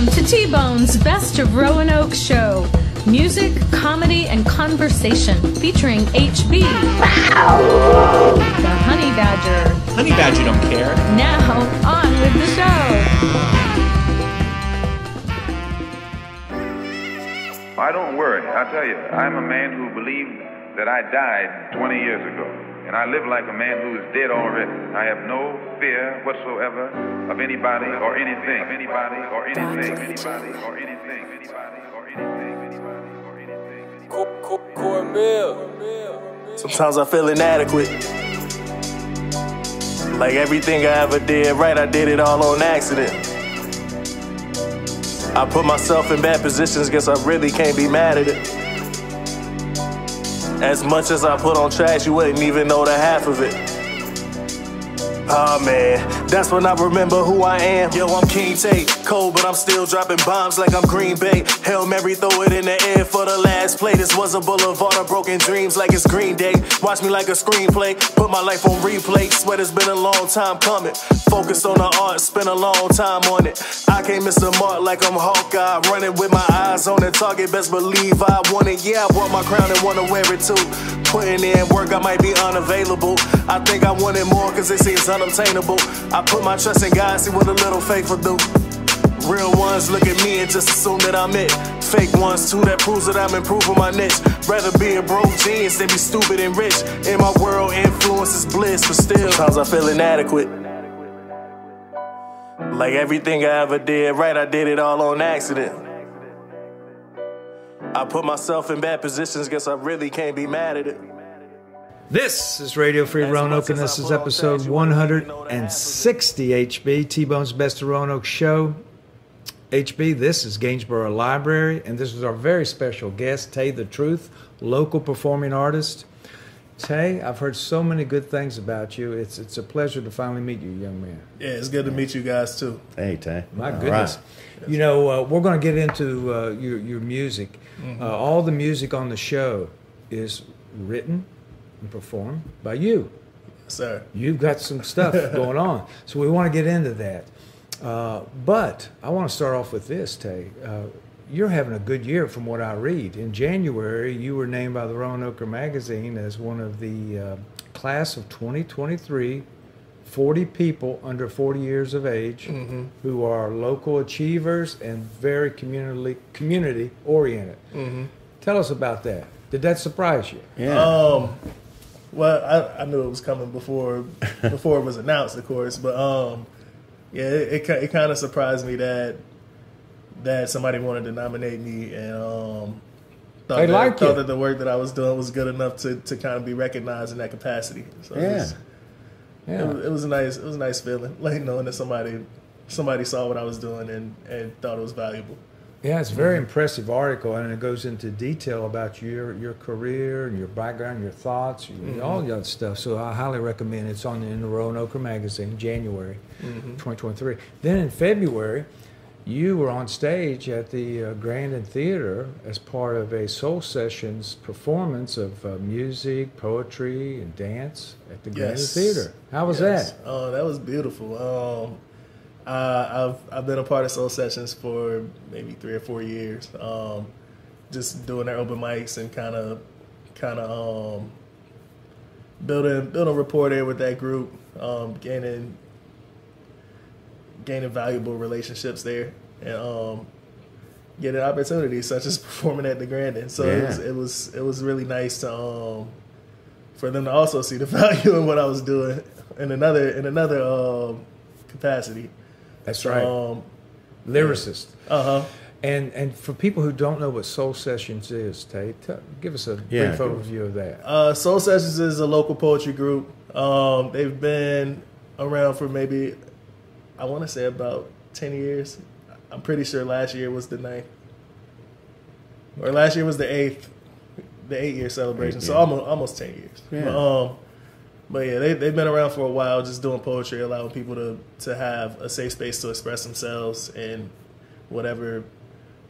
Welcome to T-Bone's Best of Roanoke show. Music, comedy, and conversation featuring HB, the Honey Badger. Honey Badger don't care. Now, on with the show. I don't worry. I tell you, I'm a man who believed that I died 20 years ago. And I live like a man who is dead already. I have no fear whatsoever of anybody or anything. Sometimes I feel inadequate. Like everything I ever did right, I did it all on accident. I put myself in bad positions, guess I really can't be mad at it. As much as I put on tracks, you wouldn't even know the half of it. Oh man, that's when I remember who I am. Yo, I'm King Taye, cold but I'm still dropping bombs like I'm Green Bay. Hail Mary, throw it in the air for the last play. This was a boulevard of broken dreams like it's Green Day. Watch me like a screenplay, put my life on replay. Swear it's been a long time coming. Focus on the art, spent a long time on it. I can't miss a mark like I'm Hawkeye. Running with my eyes on the target, best believe I want it. Yeah, I bought my crown and wanna wear it too. Putting in work, I might be unavailable. I think I want it more cause it seems unobtainable. I put my trust in God, see what a little faith will do. Real ones look at me and just assume that I'm it. Fake ones too, that proves that I'm improving my niche. Rather be a broke genius than be stupid and rich. In my world, influence is bliss, but still sometimes I feel inadequate. Like everything I ever did right, I did it all on accident. I put myself in bad positions, guess I really can't be mad at it. This is Radio Free Roanoke, and this is episode 160 HB, T-Bone's Best of Roanoke show. HB, this is Gainsborough Library, and this is our very special guest, Taye the Truth, local performing artist. Taye, I've heard so many good things about you. It's a pleasure to finally meet you, young man. Yeah, it's good to meet you guys too. Hey, Taye. My goodness. Right. You know, we're going to get into your music. Mm-hmm. All the music on the show is written and performed by you. Yes, sir. You've got some stuff going on. So we want to get into that. But I want to start off with this, Taye. You're having a good year from what I read. In January, you were named by the Roanoke magazine as one of the class of 2023 40 people under 40 years of age who are local achievers and very community oriented. Tell us about that. Did that surprise you? Yeah. Well, I knew it was coming before it was announced, of course. But yeah, it kind of surprised me that somebody wanted to nominate me and thought that the work that I was doing was good enough to kind of be recognized in that capacity. So it was a nice feeling, like knowing that somebody saw what I was doing and thought it was valuable. Yeah, it's a very impressive article, and it goes into detail about your career and your background, your thoughts, all that stuff. So I highly recommend it. It's in the Roanoke magazine, January 2023. Then in February, you were on stage at the Grandin Theater as part of a Soul Sessions performance of music, poetry, and dance at the Grandin Theater. How was that? Oh, that was beautiful. I've been a part of Soul Sessions for maybe 3 or 4 years. Just doing their open mics and kind of building a rapport there with that group, gaining valuable relationships there, and getting opportunities such as performing at the Grandin. So it was really nice to for them to also see the value in what I was doing in another capacity. That's right. Lyricist. And for people who don't know what Soul Sessions is, Taye, give us a brief overview of that. Soul Sessions is a local poetry group. They've been around for maybe, I want to say about 10 years. I'm pretty sure last year was the 9th. Or last year was the 8th. The 8-year celebration. So almost 10 years. Yeah. But yeah, they've been around for a while, just doing poetry, allowing people to have a safe space to express themselves in whatever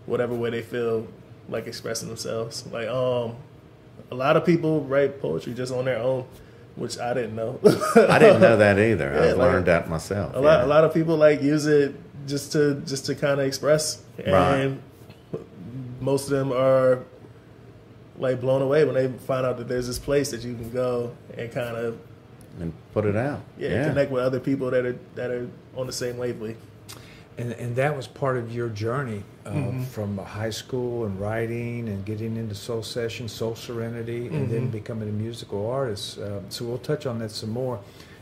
way they feel like expressing themselves. Like a lot of people write poetry just on their own, which I didn't know. I didn't know that either. I've learned that myself. A lot of people use it just to kind of express. Right. And most of them are like blown away when they find out that there's this place that you can go and kind of And put it out. connect with other people that are on the same wavelength. And that was part of your journey from high school and writing and getting into Soul Session, Soul Serenity, and then becoming a musical artist. So we'll touch on that some more.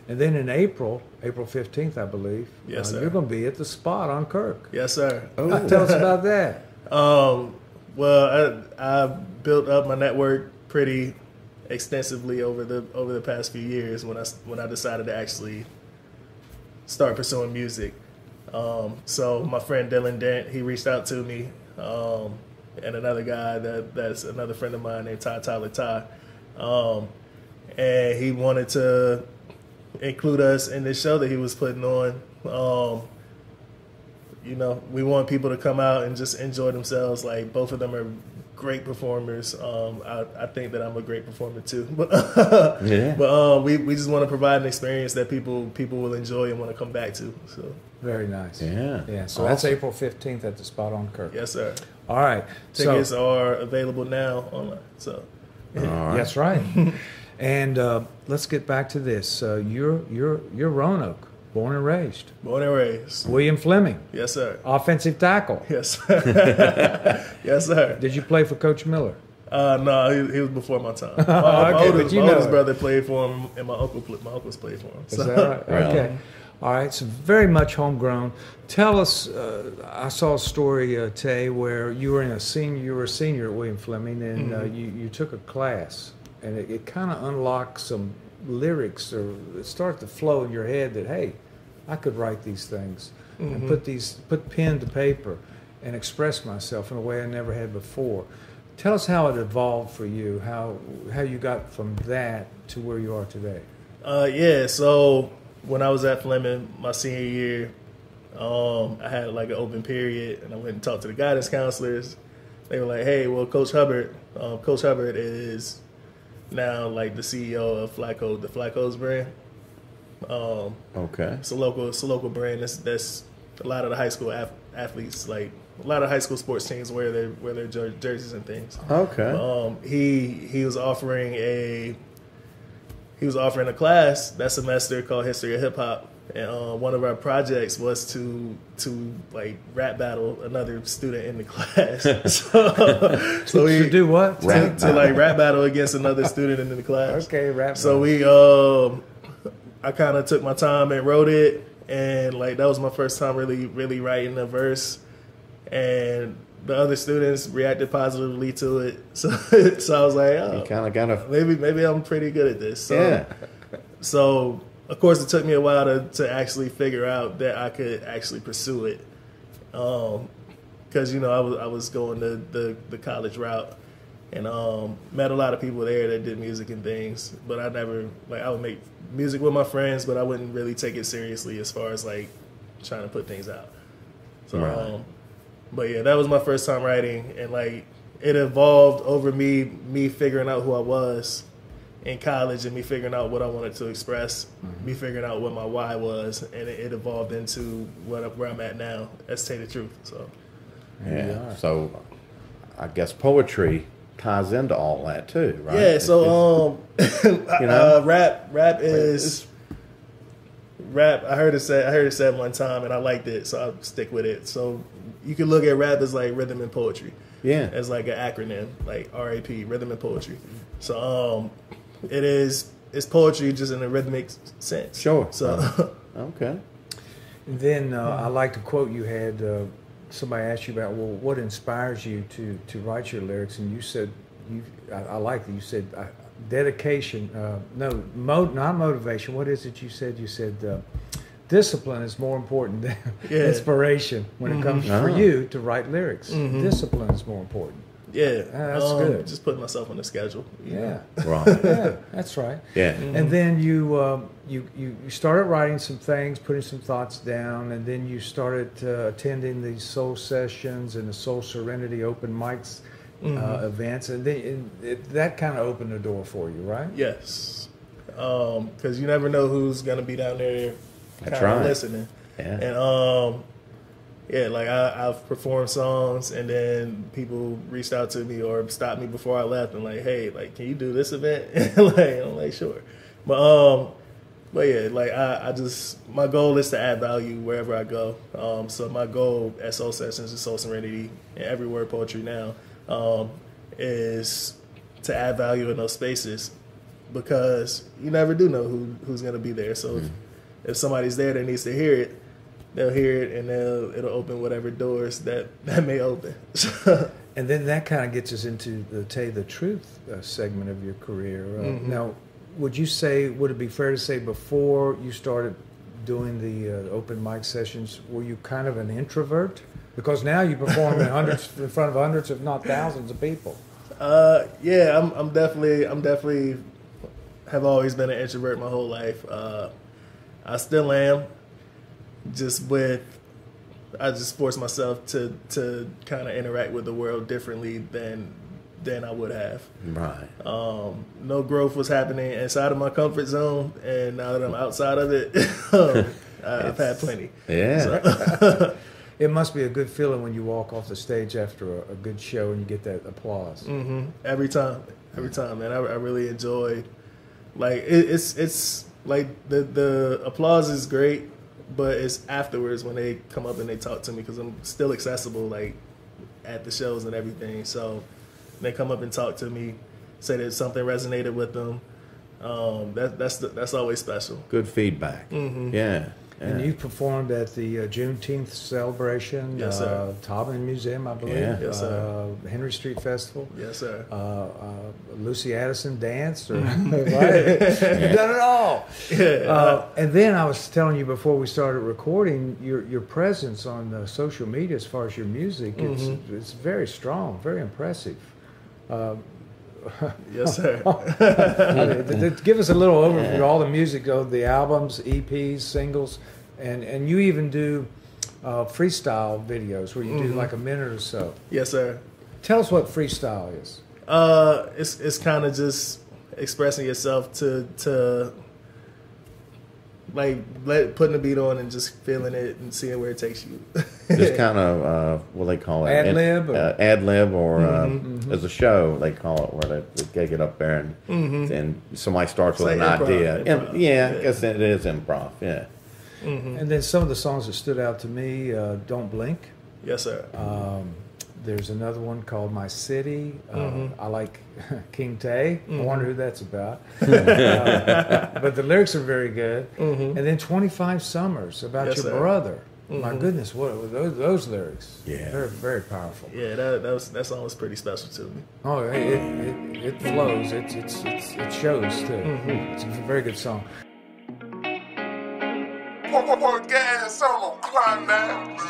And then in April 15th, I believe, Yes, sir. you're going to be at the Spot on Kirk. Yes, sir. Tell us about that. Well, I built up my network pretty extensively over the past few years when I decided to actually start pursuing music. So my friend Dylan Dent, he reached out to me, and another guy that's another friend of mine named Taye, and he wanted to include us in this show that he was putting on. You know, we want people to come out and just enjoy themselves. Like, both of them are great performers. I think that I'm a great performer too. But we just want to provide an experience that people will enjoy and want to come back to. So Very nice. Yeah. Yeah. So that's April 15th at the Spot on Kirk. yes, sir. All right. Tickets are available now online. So That's right. And let's get back to this. You're Roanoke, born and raised. born and raised. William Fleming, Yes, sir. offensive tackle. Yes, yes, sir. Did you play for Coach Miller? No, he was before my time. Okay, My but oldest, you my know oldest it. brother played for him, and my uncles played for him. Is that right? Okay. All right. So very much homegrown. Tell us. I saw a story, Taye, where you were a senior at William Fleming, and you took a class, and it kind of unlocked some lyrics, or it started to flow in your head that, hey, I could write these things and put pen to paper and express myself in a way I never had before. Tell us how it evolved for you, how you got from that to where you are today. So when I was at Fleming, my senior year, I had like an open period, and I went and talked to the guidance counselors. They were like, "Hey, well, Coach Hubbard is now like the CEO of Flacco, the Flacco's brand. Okay. It's a local brand. That's a lot of the high school athletes, like a lot of high school sports teams wear their jerseys and things. Okay. He was offering a class that semester called History of Hip Hop, and one of our projects was to like rap battle another student in the class. so we To do what? to like rap battle against another student in the class. Okay, rap. So we I kind of took my time and wrote it, and like that was my first time really writing a verse, and the other students reacted positively to it. So I was like, oh, You kind of got to. maybe I'm pretty good at this. So, Yeah. So of course it took me a while to actually figure out that I could actually pursue it, because I was going the college route, and met a lot of people there that did music and things, but I would make music with my friends, but I wouldn't really take it seriously as far as like trying to put things out. So, Right. But yeah, that was my first time writing, and like it evolved over me figuring out who I was in college, and me figuring out what I wanted to express, me figuring out what my why was, and it evolved into where I'm at now. That's Taye the Truth. So Yeah. So I guess poetry ties into all that too, right? yeah, so rap is rap. I heard it said one time, and I liked it, so I'll stick with it. So you can look at rap as like rhythm and poetry. Yeah. As like an acronym, like RAP, rhythm and poetry. So it's poetry just in a rhythmic sense. Sure. So Okay. And then I like the quote you had. Somebody asked you about, well, what inspires you to write your lyrics, and you said, I like that you said dedication. Not motivation. What is it you said? You said discipline is more important than inspiration when it comes for you to write lyrics. Discipline is more important. yeah, that's good. Just putting myself on the schedule. Yeah. Right. Yeah, that's right. Yeah. And then you started writing some things, putting some thoughts down, and then you started attending these soul sessions and the Soul Serenity open mics events, and then that kind of opened the door for you, right? Yes, because you never know who's gonna be down there That's kind of right. listening. Yeah. And yeah, like I've performed songs, and then people reached out to me or stopped me before I left and like, hey, like, can you do this event? Like, I'm like, sure. But yeah, like I just, my goal is to add value wherever I go. So my goal at Soul Sessions and Soul Serenity and Every Word Poetry now is to add value in those spaces, because you never do know who's going to be there. So if somebody's there that needs to hear it, they'll hear it, and it'll open whatever doors that may open. And then that kind of gets us into the Tell You the Truth segment of your career. Now, would it be fair to say before you started doing the open mic sessions, were you kind of an introvert? Because now you perform in front of hundreds, if not thousands of people. Yeah, I'm definitely have always been an introvert my whole life. I still am. I just force myself to kind of interact with the world differently than I would have. Right. No growth was happening inside of my comfort zone, and now that I'm outside of it, I've had plenty. Yeah. So. It must be a good feeling when you walk off the stage after a good show and you get that applause. Every time, man. I really enjoy. Like it's like the applause is great, but it's afterwards when they come up and they talk to me, because I'm still accessible, like at the shows and everything. So they come up and talk to me, say that something resonated with them. That's always special. Good feedback. Yeah. And you performed at the Juneteenth celebration, yes, sir. Taubman Museum, I believe. Yeah. Yes, sir. Henry Street Festival. Yes, sir. Lucy Addison danced. Right? You've done it all. Yeah. And then I was telling you before we started recording, your presence on social media as far as your music, it's very strong, very impressive. Yes, sir. Give us a little overview of all the music, the albums, EPs, singles, and you even do freestyle videos where you do like a minute or so. Yes, sir. Tell us what freestyle is. It's kind of just expressing yourself to like putting the beat on and just feeling it and seeing where it takes you. Just kind of what they call it, ad lib, or as a show they call it, where they get up there and somebody starts with an idea. Improv. I guess it is improv. Yeah. And then some of the songs that stood out to me, "Don't Blink." Yes, sir. There's another one called My City. I like King Taye. I wonder who that's about. But the lyrics are very good. And then 25 Summers, about your brother. My goodness, what those lyrics. Yeah. They're very powerful. Yeah, that song was pretty special to me. Oh, it flows. It shows, too. It's a very good song. Pour gas on climax.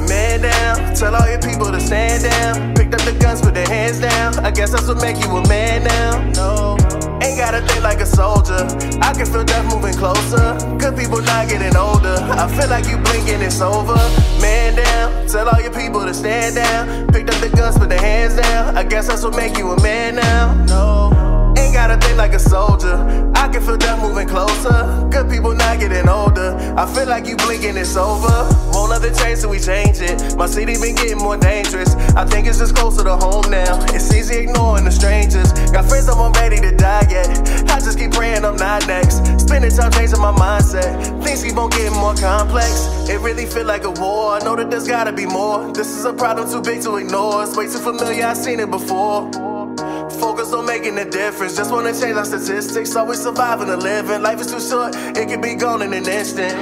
Man down, tell all your people to stand down. Picked up the guns, put their hands down. I guess that's what make you a man now. No, ain't gotta think like a soldier. I can feel death moving closer. Good people not getting older. I feel like you blinking, it's over. Man down, tell all your people to stand down. Picked up the guns, put their hands down. I guess that's what make you a man now. No, ain't gotta think like a soldier. I can feel death moving closer. Good people not getting older. I feel like you blinking, it's over. Won't let it change till we change it. My city been getting more dangerous. I think it's just closer to home now. It's easy ignoring the strangers. Got friends that weren't ready to die yet. I just keep praying I'm not next. Spending time changing my mindset. Things keep on getting more complex. It really feel like a war. I know that there's gotta be more. This is a problem too big to ignore. It's way too familiar, I've seen it before. Focus on making a difference. Just wanna change our statistics. Always surviving and living. Life is too short, it can be gone in an instant.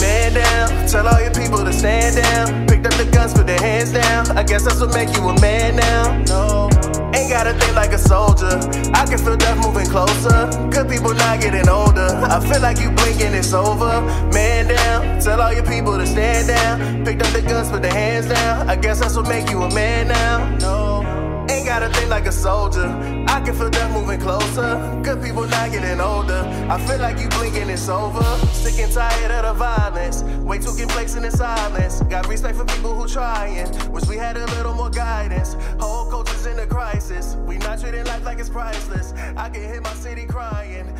Man down, tell all your people to stand down. Picked up the guns, put their hands down. I guess that's what make you a man now. No, ain't gotta think like a soldier. I can feel death moving closer. Good people not getting older. I feel like you blinking, it's over. Man down, tell all your people to stand down. Picked up the guns, put their hands down. I guess that's what make you a man now. No. Ain't gotta think like a soldier. I can feel death moving closer. Good people not getting older. I feel like you blinking, it's over. Sick and tired of the violence. Way too complacent in silence. Got respect for people who trying. Wish we had a little more guidance. Whole culture's in a crisis. We not treating life like it's priceless. I can hear my city crying.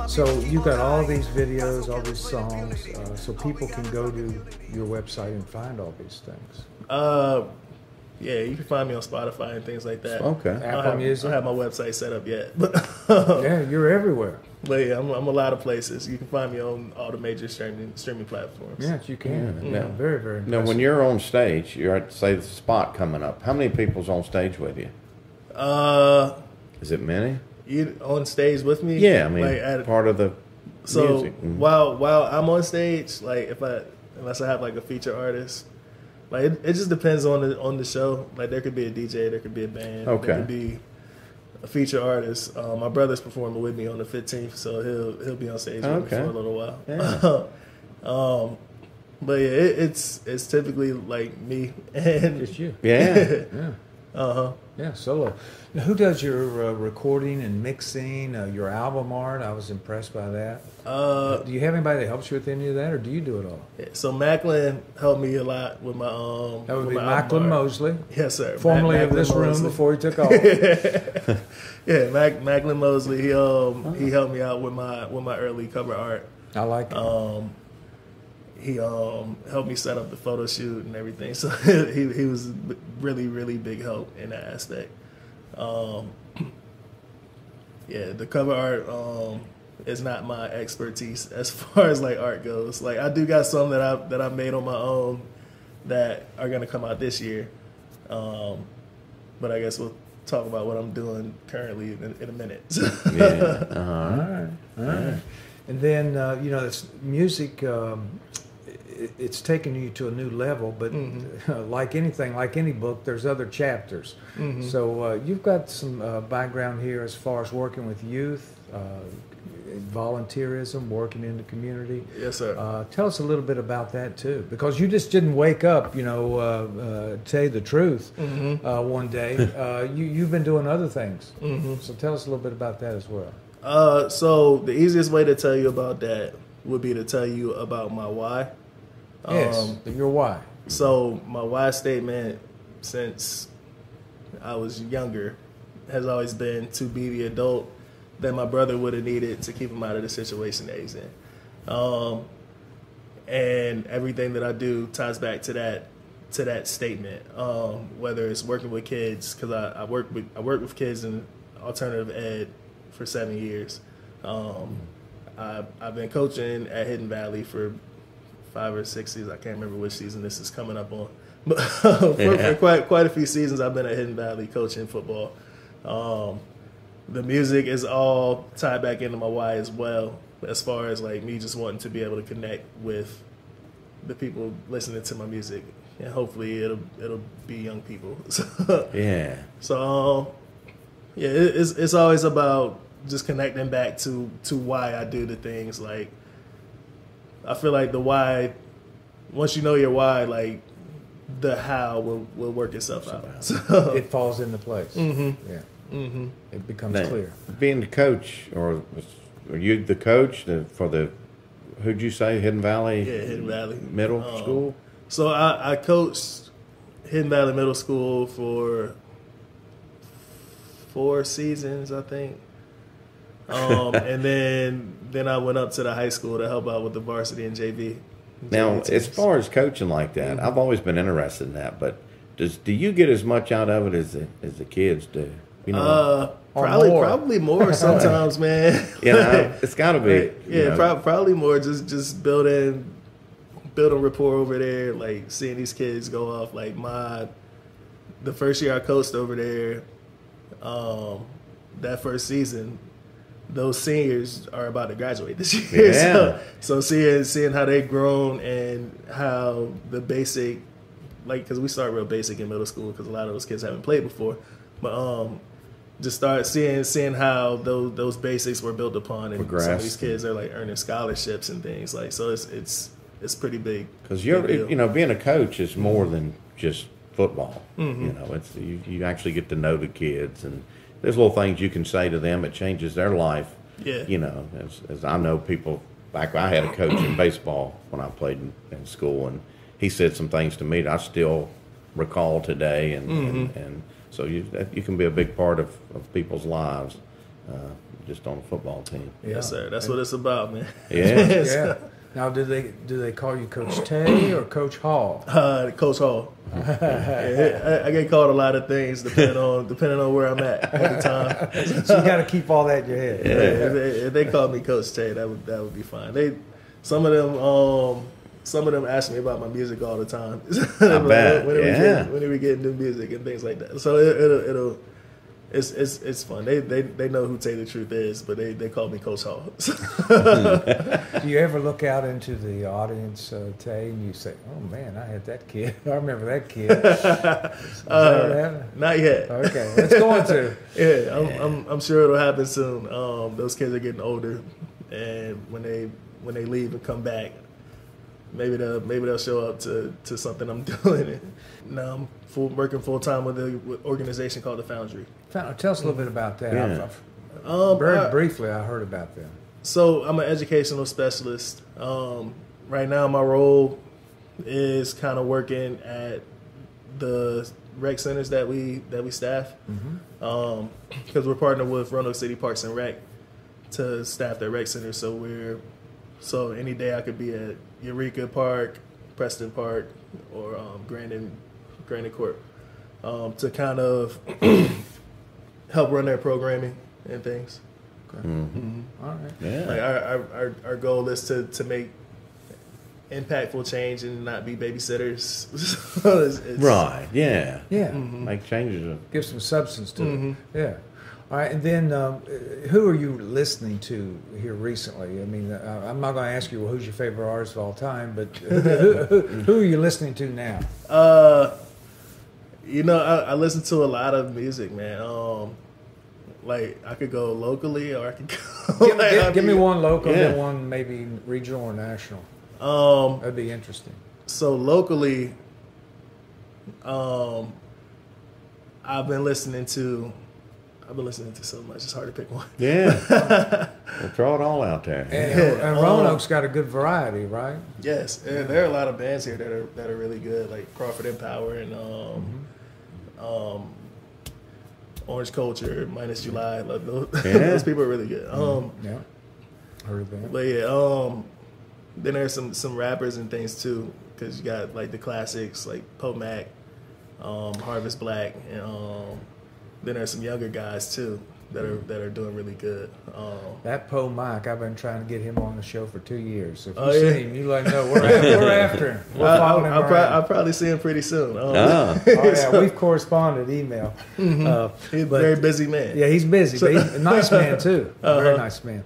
So you got all these videos, all these songs, so people can go to your website and find all these things. Yeah, you can find me on Spotify and things like that. Okay. Apple Music. I don't have my website set up yet, but yeah, you're everywhere. But yeah, I'm a lot of places. You can find me on all the major streaming platforms. Yes, you can. Yeah. Very, very impressive. Now, when you're on stage, you're at, say, the spot coming up. How many people's on stage with you? Is it many? You on stage with me? Yeah, I mean, like part of the music. While I'm on stage, like unless I have like a feature artist, like it just depends on the show. Like there could be a DJ, there could be a band, there could be a feature artist. My brother's performing with me on the 15th, so he'll be on stage with me for a little while. Yeah. But yeah, it's typically like me and it's you. Yeah. Yeah. Yeah, solo. Now, who does your recording and mixing, your album art? I was impressed by that. Do you have anybody that helps you with any of that, or do you do it all? Yeah, so Macklin helped me a lot with my that would be Macklin Mosley. Yes, sir. Formerly of this room before he took off. Yeah, Macklin Mosley. He helped me out with my early cover art. I like it. He helped me set up the photo shoot and everything. So he was really, really big help in that aspect. Yeah, the cover art is not my expertise as far as like art goes. Like I do got some that I made on my own that are gonna come out this year. But I guess we'll talk about what I'm doing currently in a minute. Yeah. All right. And then this music. It's taken you to a new level, but like anything, like any book, there's other chapters. So you've got some background here as far as working with youth, volunteerism, working in the community. Yes, sir. Tell us a little bit about that too, because you just didn't wake up, tell you the truth, one day. You've been doing other things. So tell us a little bit about that as well. So the easiest way to tell you about that would be to tell you about my why. Yes, your why. So my why statement since I was younger has always been to be the adult that my brother would have needed to keep him out of the situation that he's in. And everything that I do ties back to that statement. Whether it's working with kids, because I work with kids in alternative ed for 7 years. I've been coaching at Hidden Valley for 5 or 6 seasons. I can't remember which season this is coming up on, but for quite a few seasons I've been at Hidden Valley coaching football. The music is all tied back into my why as well, as far as like me just wanting to be able to connect with the people listening to my music, and hopefully it'll be young people. So it's always about just connecting back to why I do the things. Like I feel like the why, once you know your why, like the how will work itself out. So it falls into place. It becomes clear. Being the coach, or are you the coach for the, who'd you say, Hidden Valley? Yeah, Hidden Valley Middle School. So I coached Hidden Valley Middle School for 4 seasons, I think. And then I went up to the high school to help out with the varsity and JV. Now, as far as coaching like that, I've always been interested in that. But do you get as much out of it as the kids do? Probably more sometimes, man. It's got to be. Probably more. Just building rapport over there, like seeing these kids go off. Like the first year I coached over there, that first season, those seniors are about to graduate this year. Yeah. So seeing how they've grown and how the basic, like, because we start real basic in middle school because a lot of those kids haven't played before, but just start seeing how those basics were built upon, and some of these kids are like earning scholarships and things like. So it's pretty big. Because being a coach is more than just football. You know, it's you actually get to know the kids, and there's little things you can say to them. It changes their life. Yeah. You know, as I know people. Back I had a coach in baseball when I played in school, and he said some things to me that I still recall today, and so you can be a big part of people's lives, just on a football team. Yes, sir. That's what it's about, man. Yeah. Yeah. Now, do they call you Coach Taye or Coach Hall? Coach Hall. Yeah, I get called a lot of things depending on where I'm at the time. So you got to keep all that in your head. Yeah. If they call me Coach Taye, that would be fine. Some of them ask me about my music all the time. I bet. When are we getting new music and things like that. So it's fun. They know who Taye the Truth is, but they call me Coach Hall. Do you ever look out into the audience, Taye, and you say, "Oh man, I had that kid. I remember that kid." Not yet. Okay, it's going to. Yeah, I'm sure it'll happen soon. Those kids are getting older, and when they leave and come back, maybe they'll show up to something I'm doing. Now I'm working full time with an organization called the Foundry. Tell us a little bit about that. Yeah. Very briefly, I heard about that. So I'm an educational specialist. Right now, my role is kind of working at the rec centers that we staff, because we're partnered with Roanoke City Parks and Rec to staff their rec centers. So any day I could be at Eureka Park, Preston Park, or Grandin Court, to kind of help run their programming and things. Okay. All right. Yeah. Like our goal is to make impactful change and not be babysitters. it's Right. Yeah. Yeah. Make changes. Give some substance to it. Yeah. All right, and then who are you listening to here recently? I mean, I'm not going to ask you who's your favorite artist of all time, but who are you listening to now? I listen to a lot of music, man. Like I could go locally, or I could go. Give me one local, then one maybe regional or national. That'd be interesting. So locally, I've been listening to so much. It's hard to pick one. Yeah. We'll throw it all out there. And Roanoke's got a good variety, right? Yes, and there are a lot of bands here that are really good, like Crawford and Power and Orange Culture, Minus July. Like those people are really good. Yeah, heard of that. But yeah, then there's some rappers and things too, because you got like the classics like Poe Mac, Harvest Black, and then there's some younger guys too that are doing really good. That Poe Mike, I've been trying to get him on the show for 2 years. So if you see him, you let him know we're after him. We're following him around. I'll probably see him pretty soon. We've corresponded email. He's a very busy man. Yeah, he's busy, but he's a nice man too. Very nice man.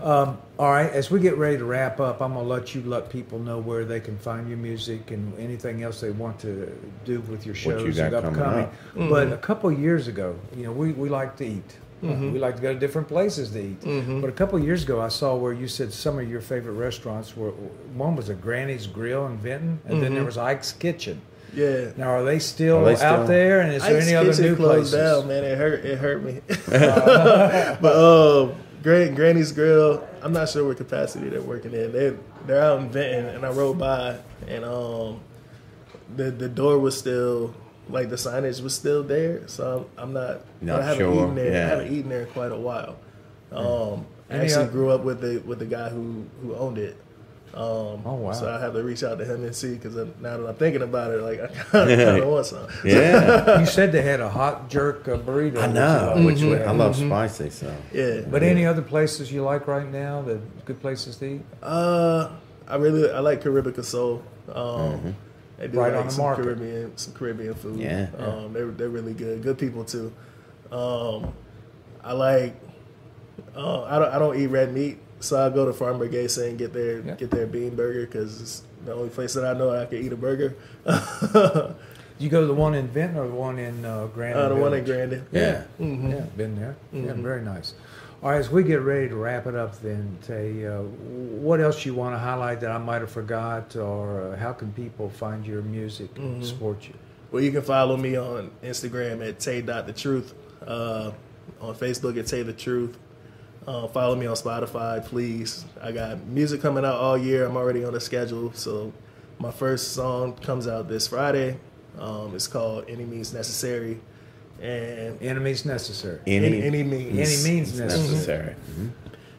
All right, as we get ready to wrap up, I'm going to let people know where they can find your music and anything else they want to do with your shows you got upcoming. up. But a couple of years ago, we like to eat. We like to go to different places to eat. But a couple of years ago, I saw where you said some of your favorite restaurants were. One was a Granny's Grill in Vinton, and then there was Ike's Kitchen. Yeah. Now, are they still out there? And is there any other new places? Down, man. It hurt me. But Granny's Grill, I'm not sure what capacity they're working in. They're out in Vinton, and I rode by, and the door was still, like the signage was still there. So I'm not I haven't eaten there. Yeah. I haven't eaten there in quite a while. I actually grew up with the guy who owned it. Oh wow! So I have to reach out to him and see, because now that I'm thinking about it, like I kind of want some. Yeah. You said they had a hot jerk burrito. I know, which I love spicy. So yeah. But any other places you like right now? The good places to eat? I like Caribica Soul. They do right like on the some market. some Caribbean food. Yeah. They're really good. Good people too. I like. I don't eat red meat, so I go to Farmer Gaysa and get their bean burger, because it's the only place that I know I can eat a burger. You go to the one in Vinton or the one in Grandin? The one in Grandin. Yeah. Yeah, been there. Yeah, very nice. All right, as we get ready to wrap it up then, Taye, what else you want to highlight that I might have forgot, or how can people find your music and support you? Well, you can follow me on Instagram at Taye.thetruth, on Facebook at Taye the Truth. Follow me on Spotify, please. I got music coming out all year. I'm already on the schedule. So my first song comes out this Friday. It's called Any Means Necessary. And Enemies necessary. Any means necessary. Mm-hmm.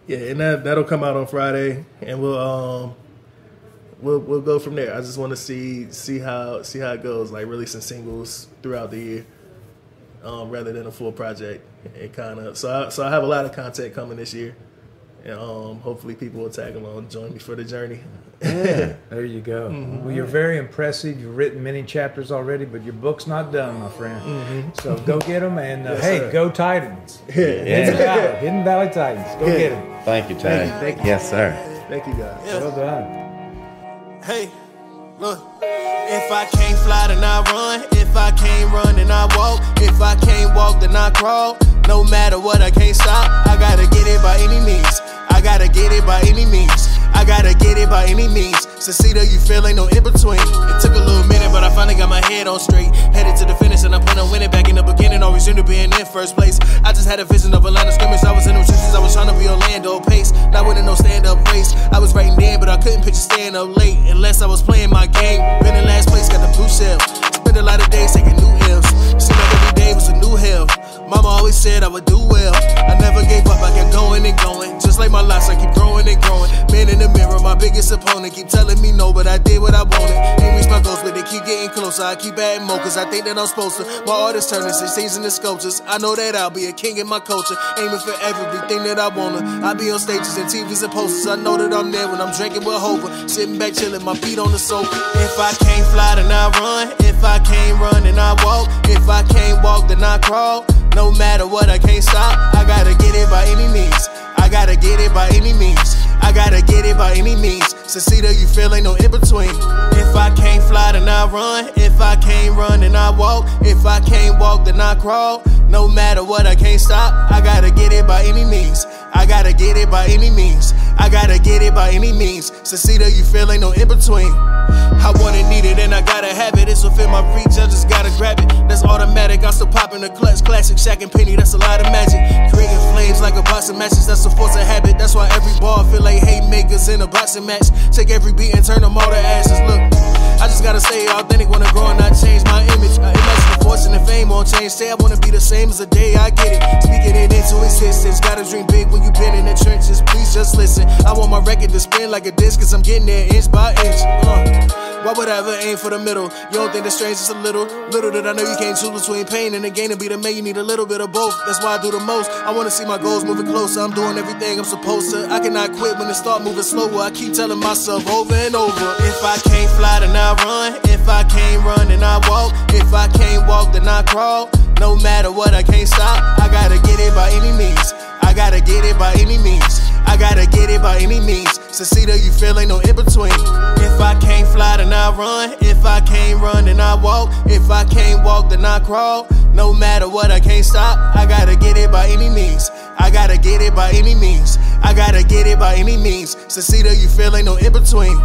Yeah, and that'll come out on Friday, and we'll go from there. I just want to see how it goes, like releasing singles throughout the year, rather than a full project. It kind of so I have a lot of content coming this year, and hopefully people will tag along, join me for the journey. Yeah, there you go. Mm-hmm. Well, you're very impressive. You've written many chapters already, but your book's not done, my friend. Mm-hmm. So go get them, and yes, hey, sir. Go Titans. Yeah. Hidden Valley Titans. Go get them. Thank you, Taye. Thank you. Yes, sir. Thank you, guys. Yeah. Well done. Hey, look. If I can't fly, then I run. If I can't run, then I walk. If I can't walk, then I crawl. No matter what, I can't stop. I gotta get it by any means. I gotta get it by any means. I gotta get it by any means. Succeed or you feel ain't no in between. It took a little minute, but I finally got my head on straight. Headed to the finish, and I plan on winning. Back in the beginning, always dreamed of being in first place. I just had a vision of Atlanta scrimmage. I was in them trenches, I was trying to be Orlando pace. Not winning no stand-up race. I was writing in, but I couldn't picture staying up late unless I was playing my game. Been in last place, got the blue shell. Spent a lot of days taking new L's. Seemed like every day was a new hell. Mama always said I would do well. I never gave up, I kept going and going. Just like my life, I keep growing and growing. Man in the mirror, my biggest opponent, keep telling me no, but I did what I wanted. Ain't reached my goals, but they keep getting closer. I keep adding more, cause I think that I'm supposed to. My art is turning 16s into sculptures. I know that I'll be a king in my culture, aiming for everything that I wanna. I be on stages and TVs and posters. I know that I'm there when I'm drinking with Hova, sitting back chilling, my feet on the sofa. If I can't fly, then I run. If I can't run, then I walk. If I can't walk, then I crawl. No matter what, I can't stop. I gotta get it by any means. I gotta get it by any means. I gotta get it by any means. Succeed or you feel ain't no in between. If I can't fly, then I run. If I can't run, then I walk. If I can't walk, then I crawl. No matter what, I can't stop. I gotta get it by any means. I gotta get it by any means. I gotta get it by any means. Succeed or you feel ain't no in between. I want it, need it, and I gotta have it. It's within my reach, I just gotta grab it. That's automatic, I still pop in the clutch. Classic Shaq and Penny, that's a lot of magic. Creating flames like a box of matches, that's a force of habit. That's why every ball feel like haymakers in a boxing match. Take every beat and turn them all to ashes. Look, I just gotta stay authentic when I grow and not change my image. I imagine the fortune and fame won't change. Say I wanna be the same as the day I get it. Speaking it into existence. Gotta dream big when you been in the trenches. Please just listen. I want my record to spin like a disc, cause I'm getting there inch by inch. Why would I ever aim for the middle? You don't think the strange is a little? Little that I know you can't choose between pain and the gain. To be the man, you need a little bit of both. That's why I do the most. I wanna see my goals moving closer. I'm doing everything I'm supposed to. I cannot quit when it start moving slower. I keep telling myself over and over. If I can't fly, then I run. If I can't run, then I walk. If I can't walk, then I crawl. No matter what, I can't stop. I gotta get it by any means. I gotta get it by any means. I gotta get it by any means. Succeed or you feel ain't no in between. If I can't fly, then I run. If I can't run, then I walk. If I can't walk, then I crawl. No matter what, I can't stop. I gotta get it by any means. I gotta get it by any means. I gotta get it by any means. Succeed or you feel ain't no in between.